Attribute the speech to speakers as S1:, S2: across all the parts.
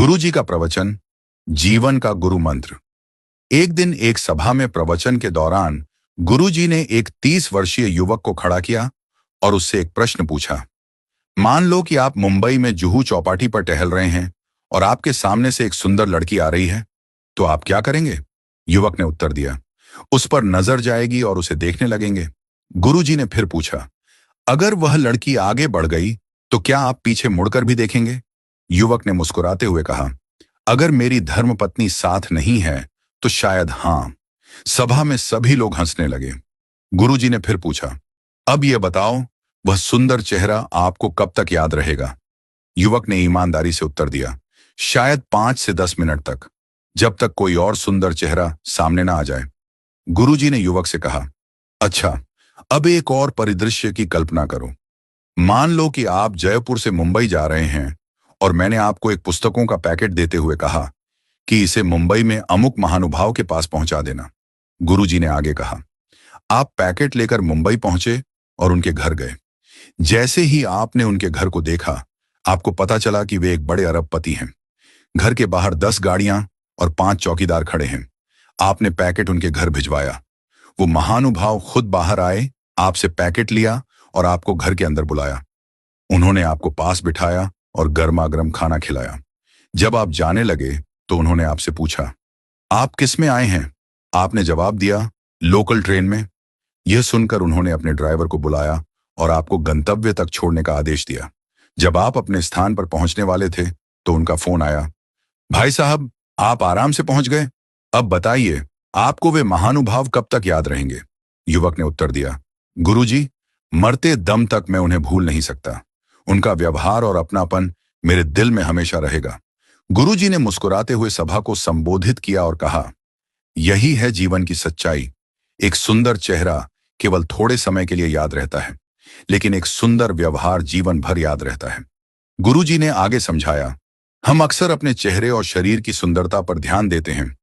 S1: गुरु जी का प्रवचन, जीवन का गुरु मंत्र। एक दिन एक सभा में प्रवचन के दौरान गुरु जी ने एक 30 वर्षीय युवक को खड़ा किया और उससे एक प्रश्न पूछा। मान लो कि आप मुंबई में जुहू चौपाटी पर टहल रहे हैं और आपके सामने से एक सुंदर लड़की आ रही है, तो आप क्या करेंगे? युवक ने उत्तर दिया, उस पर नजर जाएगी और उसे देखने लगेंगे। गुरु जी ने फिर पूछा, अगर वह लड़की आगे बढ़ गई तो क्या आप पीछे मुड़कर भी देखेंगे? युवक ने मुस्कुराते हुए कहा, अगर मेरी धर्मपत्नी साथ नहीं है तो शायद हां। सभा में सभी लोग हंसने लगे। गुरुजी ने फिर पूछा, अब यह बताओ, वह सुंदर चेहरा आपको कब तक याद रहेगा? युवक ने ईमानदारी से उत्तर दिया, शायद 5 से 10 मिनट तक, जब तक कोई और सुंदर चेहरा सामने ना आ जाए। गुरुजी ने युवक से कहा, अच्छा, अब एक और परिदृश्य की कल्पना करो। मान लो कि आप जयपुर से मुंबई जा रहे हैं और मैंने आपको एक पुस्तकों का पैकेट देते हुए कहा कि इसे मुंबई में अमुक महानुभाव के पास पहुंचा देना। गुरुजी ने आगे कहा, आप पैकेट लेकर मुंबई पहुंचे और उनके घर गए। जैसे ही आपने उनके घर को देखा, आपको पता चला कि वे एक बड़े अरबपति हैं। घर के बाहर 10 गाड़ियां और 5 चौकीदार खड़े हैं। आपने पैकेट उनके घर भिजवाया। वो महानुभाव खुद बाहर आए, आपसे पैकेट लिया और आपको घर के अंदर बुलाया। उन्होंने आपको पास बिठाया और गर्मा गर्म खाना खिलाया। जब आप जाने लगे तो उन्होंने आपसे पूछा, आप किस में आए हैं? आपने जवाब दिया, लोकल ट्रेन में। यह सुनकर उन्होंने अपने ड्राइवर को बुलाया और आपको गंतव्य तक छोड़ने का आदेश दिया। जब आप अपने स्थान पर पहुंचने वाले थे तो उनका फोन आया, भाई साहब, आप आराम से पहुंच गए। अब बताइए, आपको वे महानुभाव कब तक याद रहेंगे? युवक ने उत्तर दिया, गुरुजी, मरते दम तक मैं उन्हें भूल नहीं सकता। उनका व्यवहार और अपनापन मेरे दिल में हमेशा रहेगा। गुरुजी ने मुस्कुराते हुए सभा को संबोधित किया और कहा, यही है जीवन की सच्चाई। एक सुंदर चेहरा केवल थोड़े समय के लिए याद रहता है, लेकिन एक सुंदर व्यवहार जीवन भर याद रहता है। गुरुजी ने आगे समझाया, हम अक्सर अपने चेहरे और शरीर की सुंदरता पर ध्यान देते हैं,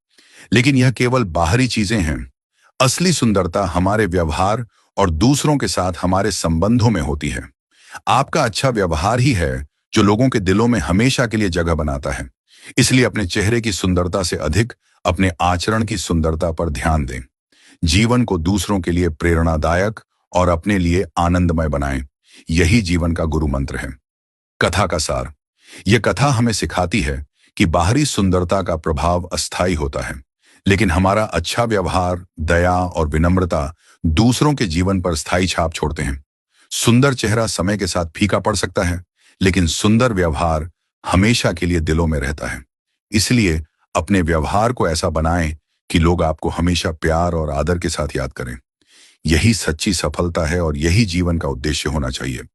S1: लेकिन यह केवल बाहरी चीजें हैं। असली सुंदरता हमारे व्यवहार और दूसरों के साथ हमारे संबंधों में होती है। आपका अच्छा व्यवहार ही है जो लोगों के दिलों में हमेशा के लिए जगह बनाता है। इसलिए अपने चेहरे की सुंदरता से अधिक अपने आचरण की सुंदरता पर ध्यान दें। जीवन को दूसरों के लिए प्रेरणादायक और अपने लिए आनंदमय बनाएं। यही जीवन का गुरु मंत्र है। कथा का सार। यह कथा हमें सिखाती है कि बाहरी सुंदरता का प्रभाव अस्थायी होता है, लेकिन हमारा अच्छा व्यवहार, दया और विनम्रता दूसरों के जीवन पर स्थायी छाप छोड़ते हैं। सुंदर चेहरा समय के साथ फीका पड़ सकता है, लेकिन सुंदर व्यवहार हमेशा के लिए दिलों में रहता है। इसलिए अपने व्यवहार को ऐसा बनाएं कि लोग आपको हमेशा प्यार और आदर के साथ याद करें। यही सच्ची सफलता है और यही जीवन का उद्देश्य होना चाहिए।